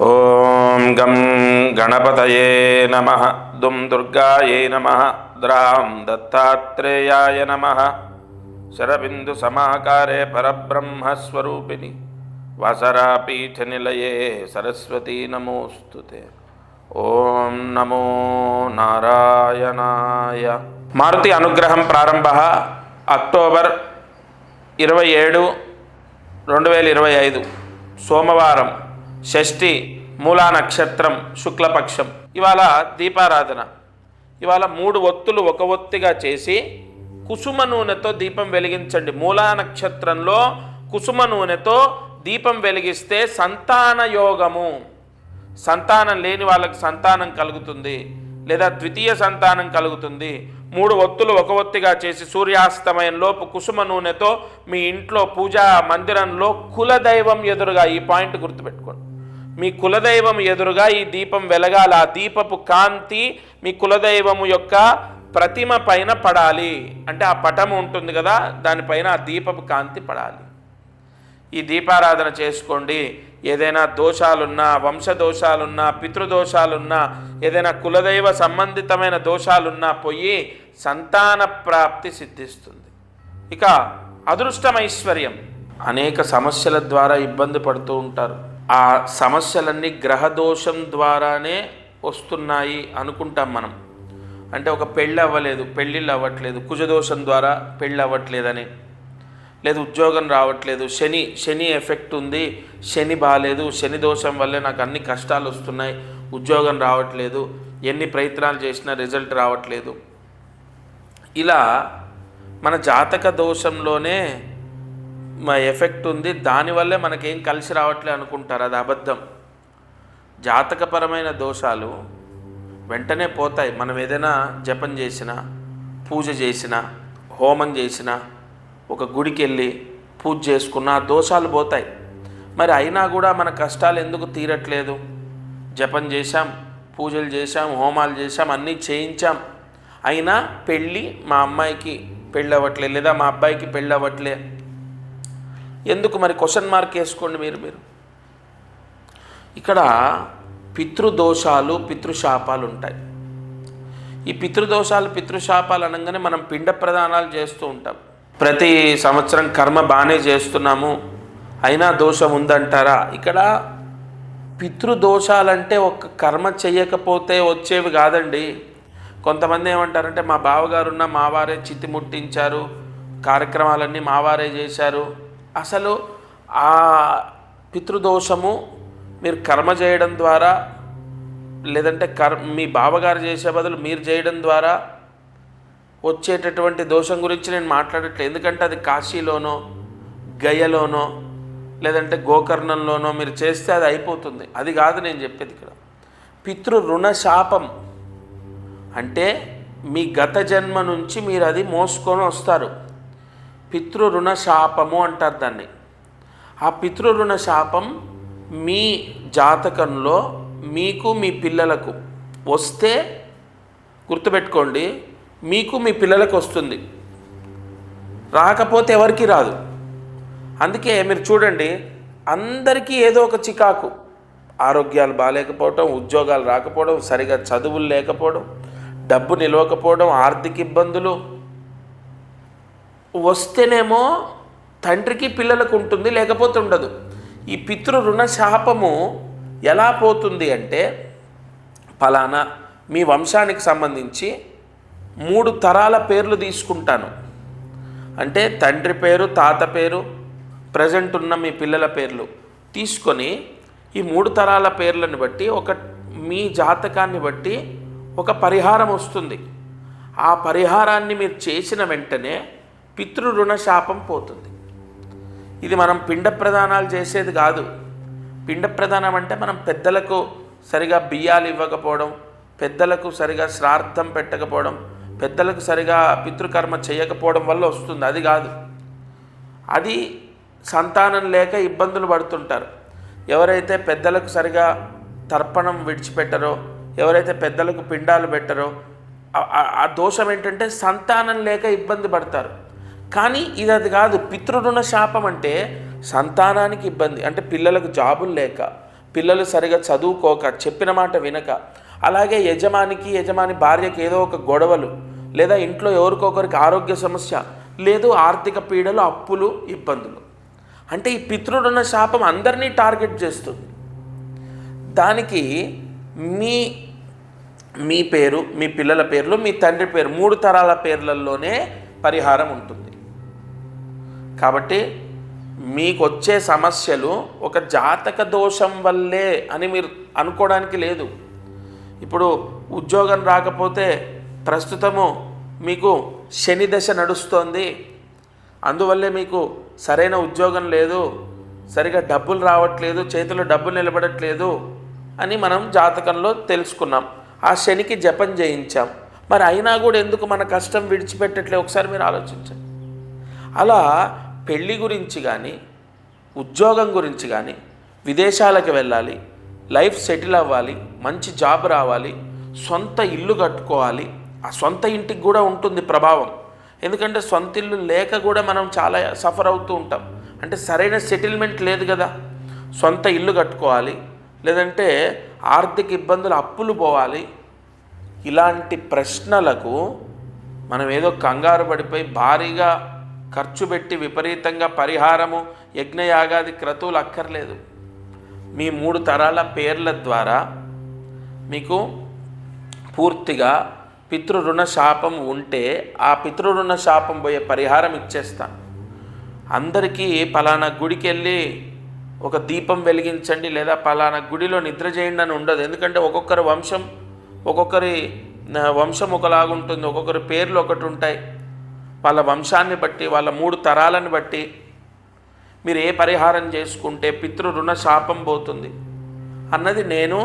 ఓం గం గణపతయే నమః దుం దుర్గాయై నమః ద్రాం దత్తాత్రేయాయ నమః శరబిందు సమాకారే పరబ్రహ్మస్వరూపిణి వాసరాపీఠనిలయే సరస్వతీ నమోస్తుతే. ఓం నమో నారాయణాయ. మారుతి అనుగ్రహం ప్రారంభ అక్టోబర్ 27, 2025 సోమవారం, షష్ఠి, మూలా నక్షత్రం, శుక్లపక్షం. ఇవాళ దీపారాధన. ఇవాళ 3 ఒత్తులు ఒక ఒత్తిగా చేసి కుసుమ నూనెతో దీపం వెలిగించండి. మూలా నక్షత్రంలో కుసుమ నూనెతో దీపం వెలిగిస్తే సంతాన యోగము, సంతానం లేని వాళ్ళకి సంతానం కలుగుతుంది, లేదా ద్వితీయ సంతానం కలుగుతుంది. 3 ఒత్తులు ఒక ఒత్తిగా చేసి సూర్యాస్తమయంలోపు కుసుమ నూనెతో మీ ఇంట్లో పూజా మందిరంలో కులదైవం ఎదురుగా, ఈ పాయింట్ గుర్తుపెట్టుకోండి, మీ కులదైవం ఎదురుగా ఈ దీపం వెలగాలి. ఆ దీపపు కాంతి మీ కులదైవము యొక్క ప్రతిమ పైన పడాలి. అంటే ఆ పటము ఉంటుంది కదా, దానిపైన ఆ దీపపు కాంతి పడాలి. ఈ దీపారాధన చేసుకోండి. ఏదైనా దోషాలున్నా, వంశదోషాలున్నా, పితృదోషాలున్నా, ఏదైనా కులదైవ సంబంధితమైన దోషాలున్నా పోయి సంతాన ప్రాప్తి సిద్ధిస్తుంది. ఇక అదృష్టమైశ్వర్యం. అనేక సమస్యల ద్వారా ఇబ్బంది పడుతూ ఉంటారు. ఆ సమస్యలన్నీ గ్రహదోషం ద్వారానే వస్తున్నాయి అనుకుంటాం మనం. అంటే ఒక పెళ్ళి అవ్వలేదు, పెళ్ళిళ్ళు అవ్వట్లేదు, కుజదోషం ద్వారా పెళ్ళి అవ్వట్లేదని, లేదు ఉద్యోగం రావట్లేదు, శని ఎఫెక్ట్ ఉంది, శని బాగాలేదు, శని దోషం వల్లే నాకు అన్ని కష్టాలు వస్తున్నాయి, ఉద్యోగం రావట్లేదు, ఎన్ని ప్రయత్నాలు చేసినా రిజల్ట్ రావట్లేదు. ఇలా మన జాతక దోషంలోనే మా ఎఫెక్ట్ ఉంది, దానివల్లే మనకేం కలిసి రావట్లేదు అనుకుంటారు. అది అబద్ధం. జాతకపరమైన దోషాలు వెంటనే పోతాయి. మనం ఏదైనా జపం చేసినా, పూజ చేసినా, హోమం చేసినా, ఒక గుడికి వెళ్ళి పూజ చేసుకున్నా దోషాలు పోతాయి. మరి అయినా కూడా మన కష్టాలు ఎందుకు తీరట్లేదు? జపం చేశాం, పూజలు చేశాం, హోమాలు చేశాం, అన్నీ చేయించాం, అయినా మా అమ్మాయికి పెళ్ళి అవ్వట్లేదు, లేదా మా అబ్బాయికి పెళ్ళి అవ్వట్లే. ఎందుకు? మరి క్వశ్చన్ మార్క్ వేసుకోండి మీరు. ఇక్కడ పితృదోషాలు, పితృశాపాలు ఉంటాయి. ఈ పితృదోషాలు, పితృశాపాలు అనగానే మనం పిండ ప్రదానాలు చేస్తూ ఉంటాం. ప్రతి సంవత్సరం కర్మ బాగానే చేస్తున్నాము, అయినా దోషం ఉందంటారా? ఇక్కడ పితృదోషాలంటే ఒక కర్మ చేయకపోతే వచ్చేవి కాదండి. కొంతమంది ఏమంటారంటే మా బావగారున్న మావారే చితి ముట్టించారు, కార్యక్రమాలన్నీ మావారే చేశారు. అసలు ఆ పితృదోషము మీరు కర్మ చేయడం ద్వారా, లేదంటే మీ బావగారు చేసే బదులు మీరు చేయడం ద్వారా వచ్చేటటువంటి దోషం గురించి నేను మాట్లాడట్లేదు. ఎందుకంటే అది కాశీలోనో, గయలోనో, లేదంటే గోకర్ణంలోనో మీరు చేస్తే అది అయిపోతుంది. అది కాదు నేను చెప్పేది. ఇక్కడ పితృ రుణ శాపం అంటే మీ గత జన్మ నుంచి మీరు అది మోసుకొని వస్తారు. పితృ రుణ శాపము అంటారు దాన్ని. ఆ పితృ రుణ శాపం మీ జాతకంలో మీకు, మీ పిల్లలకు వస్తే గుర్తుపెట్టుకోండి, మీకు మీ పిల్లలకు వస్తుంది, రాకపోతే ఎవరికి రాదు. అందుకే మీరు చూడండి, అందరికీ ఏదో ఒక చికాకు, ఆరోగ్యాలు బాగాలేకపోవడం, ఉద్యోగాలు రాకపోవడం, సరిగా చదువులు లేకపోవడం, డబ్బు నిలవకపోవడం, ఆర్థిక ఇబ్బందులు వస్తేనేమో తండ్రికి పిల్లలకు ఉంటుంది, లేకపోతే ఉండదు. ఈ పితృ రుణ శాపము ఎలా పోతుంది అంటే, ఫలానా మీ వంశానికి సంబంధించి 3 తరాల పేర్లు తీసుకుంటాను అంటే తండ్రి పేరు, తాత పేరు, ప్రజెంట్ ఉన్న మీ పిల్లల పేర్లు తీసుకొని ఈ 3 తరాల పేర్లను బట్టి మీ జాతకాన్ని బట్టి ఒక పరిహారం వస్తుంది. ఆ పరిహారాన్ని మీరు చేసిన వెంటనే పితృ రుణ శాపం పోతుంది. ఇది మనం పిండ ప్రదానాలు చేసేది కాదు. పిండ ప్రదానం అంటే మనం పెద్దలకు సరిగా బియ్యాలు ఇవ్వకపోవడం, పెద్దలకు సరిగా శ్రాద్ధం పెట్టకపోవడం, పెద్దలకు సరిగా పితృకర్మ చేయకపోవడం వల్ల వస్తుంది. అది కాదు. అది సంతానం లేక ఇబ్బందులు పడుతుంటారు. ఎవరైతే పెద్దలకు సరిగా తర్పణం విడిచిపెట్టరో, ఎవరైతే పెద్దలకు పిండాలు పెట్టరో, ఆ దోషం ఏంటంటే సంతానం లేక ఇబ్బంది పడతారు. కానీ ఇది కాదు. పితృరుణ శాపం అంటే సంతానానికి ఇబ్బంది, అంటే పిల్లలకు జాబులు లేక, పిల్లలు సరిగా చదువుకోక, చెప్పిన మాట వినక, అలాగే యజమాని భార్యకి ఏదో ఒక గొడవలు, లేదా ఇంట్లో ఎవరికొకరికి ఆరోగ్య సమస్య, లేదు ఆర్థిక పీడలు, అప్పులు, ఇబ్బందులు. అంటే ఈ పితృరుణ శాపం అందరినీ టార్గెట్ చేస్తుంది. దానికి మీ పేరు, మీ పిల్లల పేర్లు, మీ తండ్రి పేరు, 3 తరాల పేర్లలోనే పరిహారం ఉంటుంది. కాబట్టి మీకు వచ్చే సమస్యలు ఒక జాతక దోషం వల్లే అని మీరు అనుకోవడానికి లేదు. ఇప్పుడు ఉద్యోగం రాకపోతే ప్రస్తుతము మీకు శని దశ నడుస్తోంది, అందువల్లే మీకు సరైన ఉద్యోగం లేదు, సరిగా డబ్బులు రావట్లేదు, చేతిలో డబ్బులు నిలబడట్లేదు అని మనం జాతకంలో తెలుసుకున్నాం. ఆ శనికి జపం చేయించాం. మరి అయినా కూడా ఎందుకు మన కష్టం విడిచిపెట్టట్లే? ఒకసారి మీరు ఆలోచించండి. అలా పెళ్ళి గురించి కానీ, ఉద్యోగం గురించి కానీ, విదేశాలకు వెళ్ళాలి, లైఫ్ సెటిల్ అవ్వాలి, మంచి జాబ్ రావాలి, సొంత ఇల్లు కట్టుకోవాలి. ఆ సొంత ఇంటికి కూడా ఉంటుంది ప్రభావం. ఎందుకంటే సొంత ఇల్లు లేక కూడా మనం చాలా సఫర్ అవుతూ ఉంటాం. అంటే సరైన సెటిల్మెంట్ లేదు కదా. సొంత ఇల్లు కట్టుకోవాలి, లేదంటే ఆర్థిక ఇబ్బందులు, అప్పులు పోవాలి. ఇలాంటి ప్రశ్నలకు మనం ఏదో కంగారు పడిపోయి భారీగా ఖర్చు పెట్టి విపరీతంగా పరిహారము, యజ్ఞయాగాది క్రతువులు అక్కర్లేదు. మీ 3 తరాల పేర్ల ద్వారా మీకు పూర్తిగా పితృరుణ శాపం ఉంటే ఆ పితృరుణ శాపం పోయే పరిహారం ఇచ్చేస్తాను. అందరికీ పలానా గుడికి వెళ్ళి ఒక దీపం వెలిగించండి, లేదా పలానా గుడిలో నిద్ర చేయండి అని ఉండదు. ఎందుకంటే ఒక్కొక్కరి వంశం ఒకలాగుంటుంది, ఒక్కొక్కరి పేర్లు ఒకటి ఉంటాయి. వాళ్ళ వంశాన్ని బట్టి, వాళ్ళ 3 తరాలను బట్టి మీరు ఏ పరిహారం చేసుకుంటే పితృరుణ శాపం పోతుంది అన్నది నేను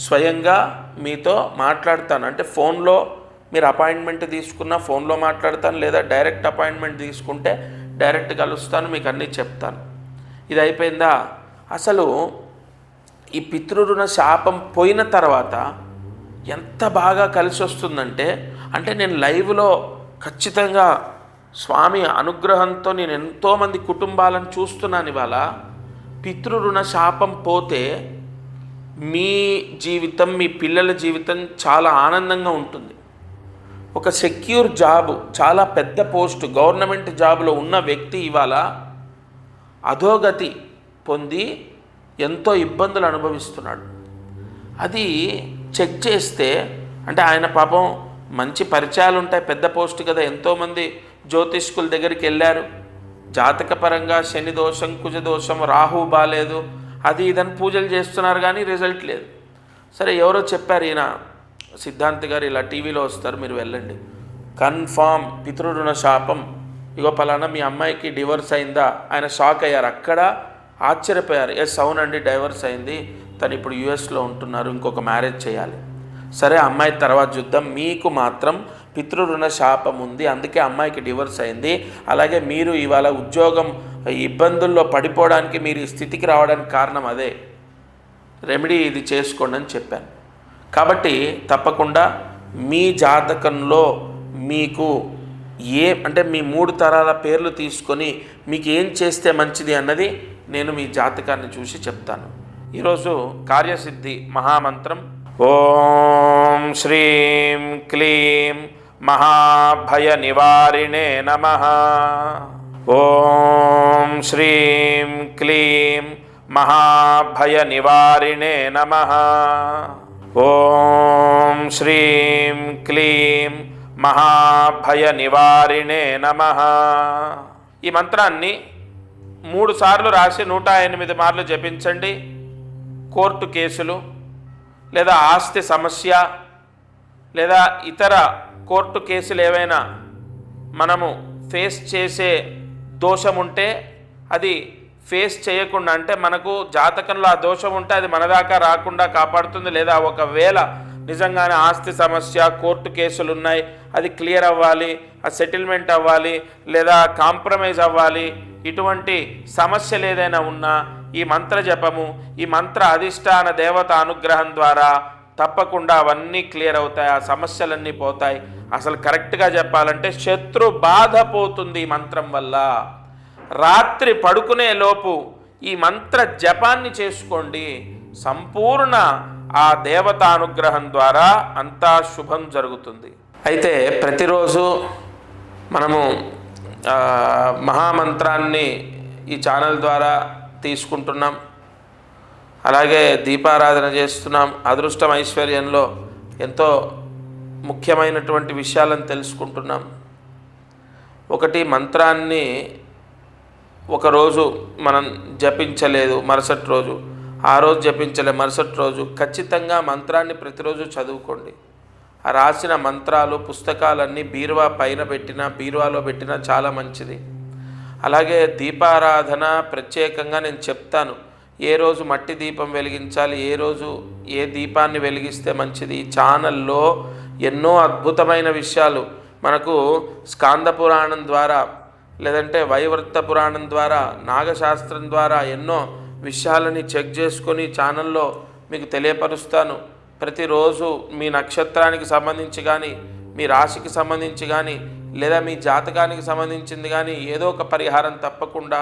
స్వయంగా మీతో మాట్లాడతాను. అంటే ఫోన్లో మీరు అపాయింట్మెంట్ తీసుకున్న ఫోన్లో మాట్లాడతాను, లేదా డైరెక్ట్ అపాయింట్మెంట్ తీసుకుంటే డైరెక్ట్ కలుస్తాను, మీకు అన్నీ చెప్తాను. ఇది అయిపోయిందా? అసలు ఈ పితృరుణ శాపం పోయిన తర్వాత ఎంత బాగా కలిసి వస్తుందంటే, అంటే నేను లైవ్లో ఖచ్చితంగా స్వామి అనుగ్రహంతో నేను ఎంతోమంది కుటుంబాలను చూస్తున్నాను. ఇవాళ పితృరుణ శాపం పోతే మీ జీవితం, మీ పిల్లల జీవితం చాలా ఆనందంగా ఉంటుంది. ఒక సెక్యూర్ జాబు, చాలా పెద్ద పోస్టు, గవర్నమెంట్ జాబులో ఉన్న వ్యక్తి ఇవాళ అధోగతి పొంది ఎంతో ఇబ్బందులు అనుభవిస్తున్నాడు. అది చెక్ చేస్తే అంటే ఆయన పాపం మంచి పరిచయాలు ఉంటాయి, పెద్ద పోస్టు కదా, ఎంతోమంది జ్యోతిష్కుల దగ్గరికి వెళ్ళారు. జాతకపరంగా శని దోషం, కుజ దోషం, రాహు బాలేదు, అది ఇదని పూజలు చేస్తున్నారు, కానీ రిజల్ట్ లేదు. సరే ఎవరో చెప్పారు, ఈయన సిద్ధాంత్ గారు ఇలా టీవీలో వస్తారు, మీరు వెళ్ళండి, కన్ఫామ్ పితృరుణ శాపం, ఇగో పలానా మీ అమ్మాయికి డివోర్స్ అయిందా? ఆయన షాక్ అయ్యారు, అక్కడ ఆశ్చర్యపోయారు. ఎస్ అవునండి, డైవర్స్ అయింది, తను ఇప్పుడు యుఎస్లో ఉంటున్నారు, ఇంకొక మ్యారేజ్ చేయాలి. సరే అమ్మాయి తర్వాత చూద్దాం, మీకు మాత్రం పితృరుణ శాపం ఉంది, అందుకే అమ్మాయికి డివోర్స్ అయింది. అలాగే మీరు ఇవాళ ఉద్యోగం ఇబ్బందుల్లో పడిపోవడానికి, మీరు ఈ స్థితికి రావడానికి కారణం అదే, రెమెడీ ఇది చేసుకోండి అని చెప్పాను. కాబట్టి తప్పకుండా మీ జాతకంలో మీకు అంటే మీ 3 తరాల పేర్లు తీసుకొని మీకు ఏం చేస్తే మంచిది అన్నది నేను మీ జాతకాన్ని చూసి చెప్తాను. ఈరోజు కార్యసిద్ధి మహామంత్రం ఓం శ్రీం క్లీం మహాభయ నివారిణే నమః. ఓం శ్రీం క్లీం మహాభయ నివారిణే నమః. ఓం శ్రీం క్లీం మహాభయ నివారిణే నమః. ఈ మంత్రాన్ని 3 సార్లు రాసి 108 మార్లు జపించండి. కోర్టు కేసులు, లేదా ఆస్తి సమస్య, లేదా ఇతర కోర్టు కేసులు ఏవైనా మనము ఫేస్ చేసే దోషం ఉంటే అది ఫేస్ చేయకుండా, అంటే మనకు జాతకంలో ఆ దోషం ఉంటే అది మన దాకా రాకుండా కాపాడుతుంది. లేదా ఒకవేళ నిజంగానే ఆస్తి సమస్య, కోర్టు కేసులు ఉన్నాయి, అది క్లియర్ అవ్వాలి, ఆ సెటిల్మెంట్ అవ్వాలి, లేదా కాంప్రమైజ్ అవ్వాలి, ఇటువంటి సమస్యలు ఏదైనా ఉన్నా ఈ మంత్ర జపము, ఈ మంత్ర అధిష్టాన దేవత అనుగ్రహం ద్వారా తప్పకుండా అవన్నీ క్లియర్ అవుతాయి, ఆ సమస్యలన్నీ పోతాయి. అసలు కరెక్ట్గా చెప్పాలంటే శత్రు బాధ పోతుంది ఈ మంత్రం వల్ల. రాత్రి పడుకునే లోపు ఈ మంత్ర జపాన్ని చేసుకోండి, సంపూర్ణ ఆ దేవతానుగ్రహం ద్వారా అంతా శుభం జరుగుతుంది. అయితే ప్రతిరోజు మనము మహామంత్రాన్ని ఈ ఛానల్ ద్వారా తీసుకుంటున్నాం. అలాగే దీపారాధన చేస్తున్నాం. అదృష్టం ఐశ్వర్యంలో ఎంతో ముఖ్యమైనటువంటి విషయాలను తెలుసుకుంటున్నాం. ఒకటి, మంత్రాన్ని ఒకరోజు మనం జపించలేదు, మరుసటి రోజు ఆ రోజు జపించలే, మరుసటి రోజు ఖచ్చితంగా మంత్రాన్ని ప్రతిరోజు చదువుకోండి. ఆ రాసిన మంత్రాలు పుస్తకాలన్నీ బీరువా పైన పెట్టినా బీరువాలో పెట్టినా చాలా మంచిది. అలాగే దీపారాధన ప్రత్యేకంగా నేను చెప్తాను, ఏ రోజు మట్టి దీపం వెలిగించాలి, ఏ రోజు ఏ దీపాన్ని వెలిగిస్తే మంచిది. ఈ ఛానల్లో ఎన్నో అద్భుతమైన విషయాలు మనకు స్కాంద పురాణం ద్వారా, లేదంటే వైవృత్త పురాణం ద్వారా, నాగశాస్త్రం ద్వారా ఎన్నో విషయాలని చెక్ చేసుకొని ఛానల్లో మీకు తెలియపరుస్తాను. ప్రతిరోజు మీ నక్షత్రానికి సంబంధించి కానీ, మీ రాశికి సంబంధించి కానీ, లేదా మీ జాతకానికి సంబంధించింది కానీ ఏదో ఒక పరిహారం తప్పకుండా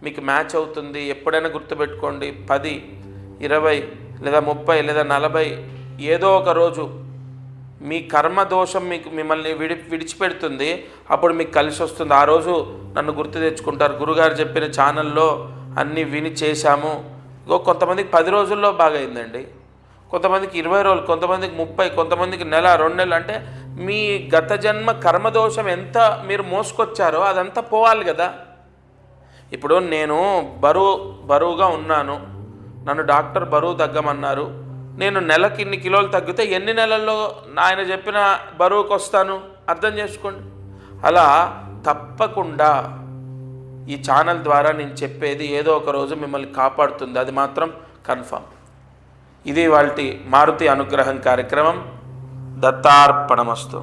మీకు మ్యాచ్ అవుతుంది. ఎప్పుడైనా గుర్తుపెట్టుకోండి, 10, 20 లేదా 30 లేదా 40 ఏదో ఒక రోజు మీ కర్మదోషం మిమ్మల్ని విడిచిపెడుతుంది. అప్పుడు మీకు కలిసి వస్తుంది. ఆ రోజు నన్ను గుర్తు తెచ్చుకుంటారు, గురుగారు చెప్పిన ఛానల్లో అన్నీ విని చేశాము. కొంతమందికి 10 రోజుల్లో బాగైందండి, కొంతమందికి 20 రోజులు, కొంతమందికి 30, కొంతమందికి నెల, 2 నెలలు. అంటే మీ గత జన్మ కర్మదోషం ఎంత మీరు మోసుకొచ్చారో అదంతా పోవాలి కదా. ఇప్పుడు నేను బరువుగా ఉన్నాను, నన్ను డాక్టర్ బరువు తగ్గమన్నారు. నేను నెలకి ఇన్ని కిలోలు తగ్గితే ఎన్ని నెలల్లో ఆయన చెప్పిన బరువుకు వస్తాను అర్థం చేసుకోండి. అలా తప్పకుండా ఈ ఛానల్ ద్వారా నేను చెప్పేది ఏదో ఒక రోజు మిమ్మల్ని కాపాడుతుంది, అది మాత్రం కన్ఫర్మ్. ఇది వాల్టి మారుతి అనుగ్రహం కార్యక్రమం. దత్తార్పణమస్తు.